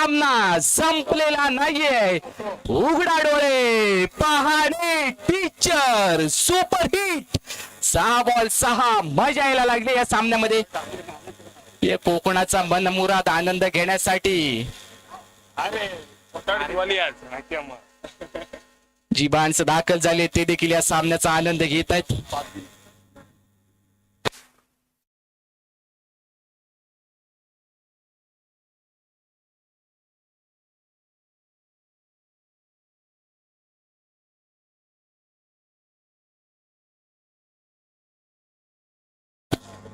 सामना संपलेला नाहीये. उघडा डोळे, पहाणे टीचर, सुपरहिट. 6 बॉल 6. मजा यायला लागली या सामन्यामध्ये. हे कोकणाचा मनमुराद आनंद घेण्यासाठी जी माणसं दाखल झाले ते देखील या सामन्याचा आनंद घेत आहेत.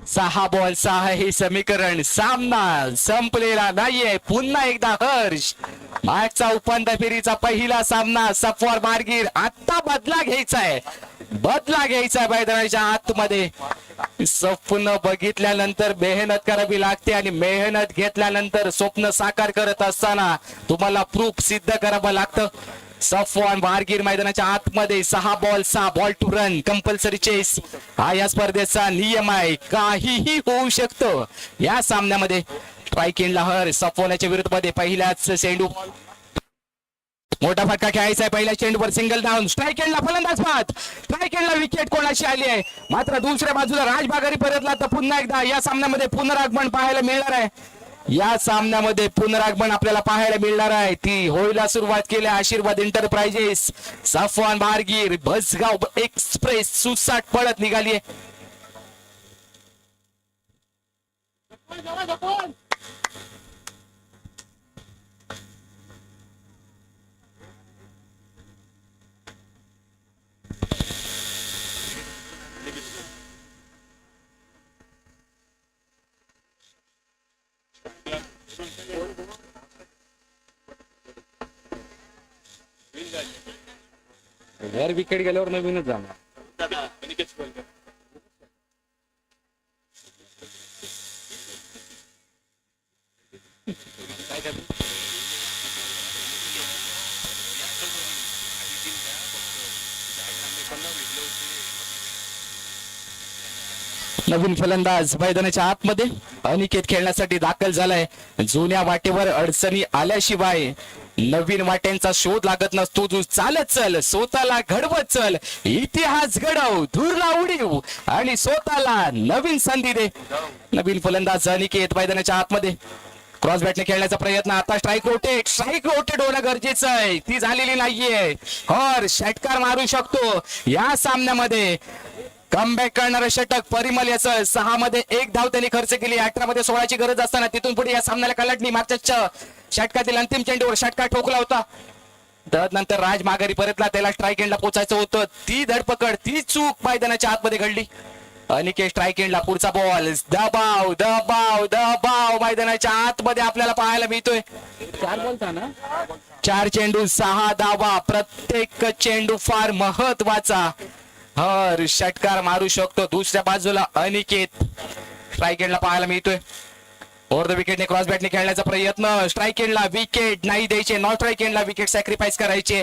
सहा बॉल 6 हे समीकरण. सामना संपलेला नाहीये. पुन्हा एकदा हर्ष. मागचा उपांत्य फेरीचा पहिला सामना सफवार मार्गीर. आता बदला घ्यायचाय, बदला घ्यायचाय मैदानाच्या आतमध्ये. स्वप्न बघितल्यानंतर मेहनत करावी लागते आणि मेहनत घेतल्यानंतर स्वप्न साकार करत असताना तुम्हाला प्रूफ सिद्ध करावं लागतं. सफवान मार्गीर मैदानाच्या आतमध्ये. 6 ball 6. Ball two run compulsory chase हा या स्पर्धेचा नियम आहे. काहीही होऊ शकतं या सामन्यामध्ये. स्ट्राईक एंडला हर सफवानाच्या विरुद्धमध्ये पहिल्याच चेंडू. मोठा फटका खेळायचा आहे पहिल्या चेंडूवर. Single down. स्ट्राईक एंडला फलंदाज बाद. स्ट्राईक एंडला विकेट कोणाशी आली आहे. मात्र दुसऱ्या बाजूला राजबागारी परतला तर पुन्हा एकदा या सामन्यामध्ये पुनरागमन पाहायला मिळणार आहे. या सामन्यामध्ये पुनरागमन आपल्याला पाहायला मिळणार आहे. ती होळीला सुरुवात केली आशीर्वाद एंटरप्राइजेस. सफवान मार्गीर बसगाव एक्सप्रेस सुसाट पळत निघाली. जर विकेट गेल्यावर नवीनच जाणार. नवीन फलंदाज मैदानाच्या आतमध्ये अनिकेत खेळण्यासाठी दाखल झालाय. जुन्या वाटेवर अडचणी आल्याशिवाय नवीन वाट्यांचा शोध लागत नसतो. तू चालत चल, स्वतःला घडवत चल, इतिहास घडव, धुरला उडीव आणि स्वतःला नवीन संधी दे. नवीन फलंदाज अनिकेत मैदानाच्या आतमध्ये. क्रॉस बॅटने खेळण्याचा प्रयत्न. आता स्ट्राईक रोटेट होणं गरजेचं आहे. ती झालेली नाहीये. हर षटकार मारू शकतो या सामन्यामध्ये. कमबॅक करणारं षटक परिमल याचं. 6 मध्ये 1 धाव त्यांनी खर्च केली. 18 मध्ये 16ची गरज असताना तिथून पुढे या सामन्याला कलाटणी. मागच्या षटकातील अंतिम चेंडूवर षटकार ठोकला होता. त्यानंतर राज माघारी परतला. त्याला स्ट्राईक एंडला पोचायचं होतं. ती धडपकड, ती चूक मैदानाच्या आतमध्ये घडली. अनिकेत स्ट्राईक एंडला. पुढचा बॉल. दबाव दबाव दबाव मैदानाच्या आतमध्ये आपल्याला पाहायला मिळतोय. 4 बॉल ना, 4 चेंडू 6 धावा. प्रत्येक चेंडू फार महत्वाचा. हर षटकार मारू शकतो. दुसऱ्या बाजूला अनिकेत स्ट्राईक एंडला पाहायला मिळतोय. ओव्हर द विकेटने क्रॉस बॅटने खेळण्याचा प्रयत्न. स्ट्राईक एंडला विकेट नाही द्यायचे. नॉन स्ट्राईक एंडला विकेट सॅक्रिफाईस करायचे.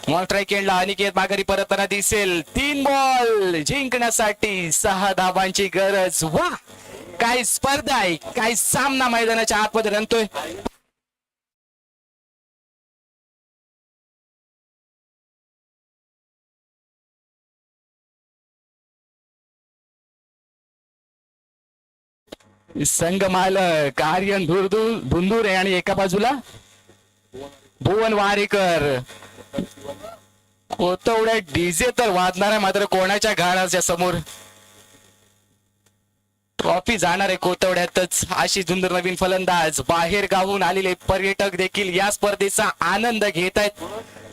नॉन स्ट्राईक एंडला अनिकेत माघारी परतताना दिसेल. 3 बॉल जिंकण्यासाठी 6 धावांची गरज. वा, काय स्पर्धा आहे, काय सामना मैदानाच्या आतमध्ये रंगतोय. संघ मालक आर्यन धुंदुरे आणि एका बाजूला भुवन वारेकर. कोतवड्या डीजे तर वाजणार आहे, मात्र कोणाच्या घराच्या समोर ट्रॉफी जाणार आहे कोतवड्यातच. आशिष धुंदुर नवीन फलंदाज. बाहेर गावून आलेले पर्यटक देखील या स्पर्धेचा आनंद घेत आहेत.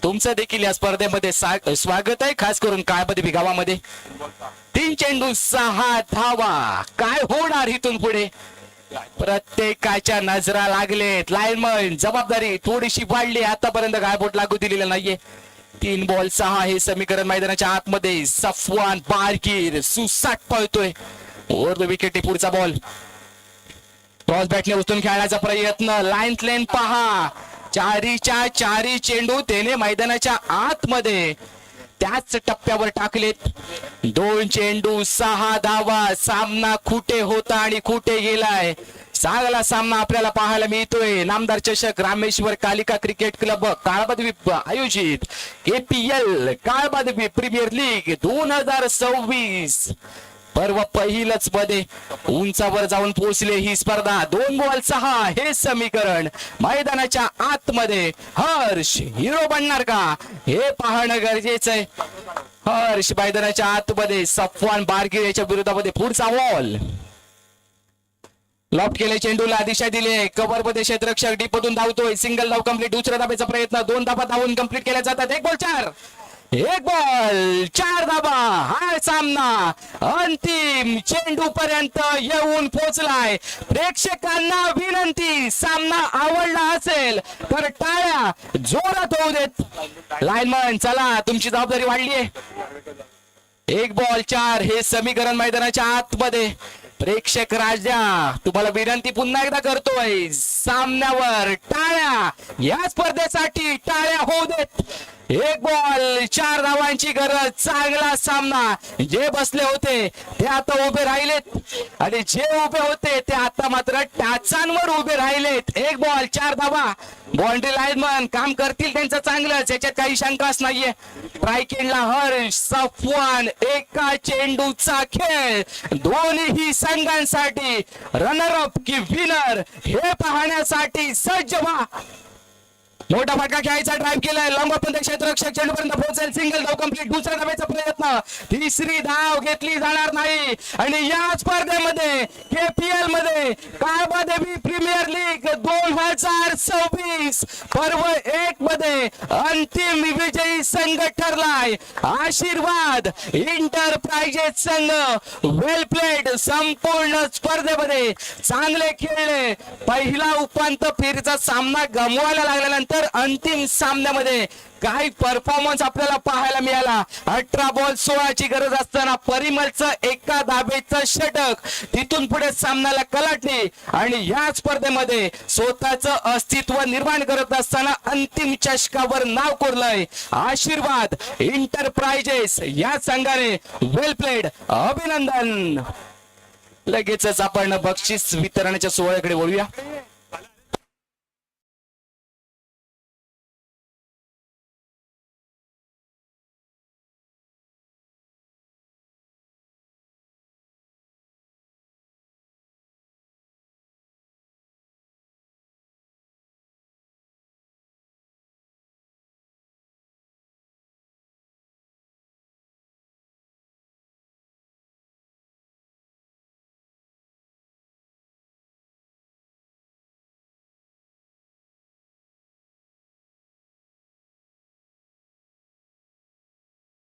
तुमचं देखील या स्पर्धेमध्ये स्वागत आहे, खास करून काळबदी गावामध्ये. 3 चेंडू 6 धावा. काय होणार इथून पुढे. प्रत्येकाच्या नजरा लागलेत. लाईनमन जबाबदारी थोडीशी वाढली. आतापर्यंत गायबोट लागू दिलेला नाहीये. 3 बॉल 6 हे समीकरण मैदानाच्या आतमध्ये. सफवान बारकीर सुसाट पळतोय. Over the wicket. पुढचा बॉल. क्रॉस बॅटने उचलून खेळण्याचा प्रयत्न. लाईन पहा. 4च्या 4 चेंडू त्याने मैदानाच्या आतमध्ये त्याच टप्प्यावर टाकलेत. 2 चेंडू 6 धावा. सामना कुठे होता आणि कुठे गेलाय. चांगला सामना आपल्याला पाहायला मिळतोय. नामदार चषक रामेश्वर कालिका क्रिकेट क्लब काळबाद्वीप आयोजित KPL काळबाद्वीप प्रीमियर लीग 2026 पर्व पहिलंच मध्ये उंचावर जाऊन पोहोचले. ही स्पर्धा 2 बॉल 6 हे समीकरण मैदानाच्या आतमध्ये हर्ष हिरो बनणार का हे पाहणं गरजेचं आहे. हर्ष मैदानाच्या आतमध्ये सफवान बारगीर याच्या विरोधामध्ये पुढचा बॉल लॉफ्ट केले. चेंडूला दिशा दिले. कव्हर मध्ये क्षेत्ररक्षक डीपमधून धावतोय. सिंगल धाव कंप्लीट. दुसऱ्या धाब्याचा प्रयत्न. 2 धाबा धावून कंप्लीट केल्या जातात. 1 बॉल 4 1 बॉल 4 धाबा. हा सामना अंतिम चेंडू पर्यंत येऊन पोहोचलाय. प्रेक्षकांना विनंती, सामना आवडला असेल तर टाळ्या जोरात होऊ देत. लाईनमन चला, तुमची जबाबदारी वाढली आहे. 1 बॉल 4 हे समीकरण मैदानाच्या आतमध्ये. प्रेक्षक राजा तुम्हाला विनंती पुन्हा एकदा करतोय, सामन्यावर टाळ्या, या स्पर्धेसाठी टाळ्या होऊ देत. 1 बॉल 4 धावांची गरज. चांगला सामना. जे बसले होते ते आता उभे राहिलेत आणि जे उभे होते ते आता मात्र टाचांवर उभे राहिलेत. 1 बॉल 4 धावा. बाउंड्री लाईनमन काम करतील त्यांचं चांगलंच, याच्यात काही शंकाच नाहीये. ट्रायकिंगला हर्ष, सफवान, एका चेंडूचा खेळ. दोन्ही संघांसाठी रनर अप की विनर हे पाहण्यासाठी सज्ज व्हा. मोठा फटका खेळायचा ड्राईव्ह केलाय. लंबपंथ क्षेत्ररक्षक चेंडूपर्यंत पोहोचेल. सिंगल धाव कंप्लीट. दुसऱ्या धावेचा प्रयत्न. तिसरी धाव घेतली जाणार नाही. आणि या स्पर्धेमध्ये KPL मध्ये काळबादेवी प्रीमियर लीग 2026 पर्व 1 मध्ये अंतिम विजयी संघ ठरलाय आशीर्वाद इंटरप्राइजेस संघ. वेल प्लेड. संपूर्ण स्पर्धेमध्ये चांगले खेळले. पहिला उपांत्य फेरीचा सामना गमवायला लागल्यानंतर अंतिम सामन्यामध्ये काही परफॉर्मन्स आपल्याला पाहायला मिळाला. 18 बॉल 16 ची गरज असताना परिमलचं एका धाबेचं षटक तिथून पुढे सामन्याला कलाटली आणि या स्पर्धेमध्ये स्वतःचं अस्तित्व निर्माण करत असताना अंतिम चषकावर नाव कोरलंय आशीर्वाद इंटरप्राइजेस या संघाने. वेल प्लेड. अभिनंदन. लगेचच आपण बक्षीस वितरणाच्या सोहळ्याकडे वळूया.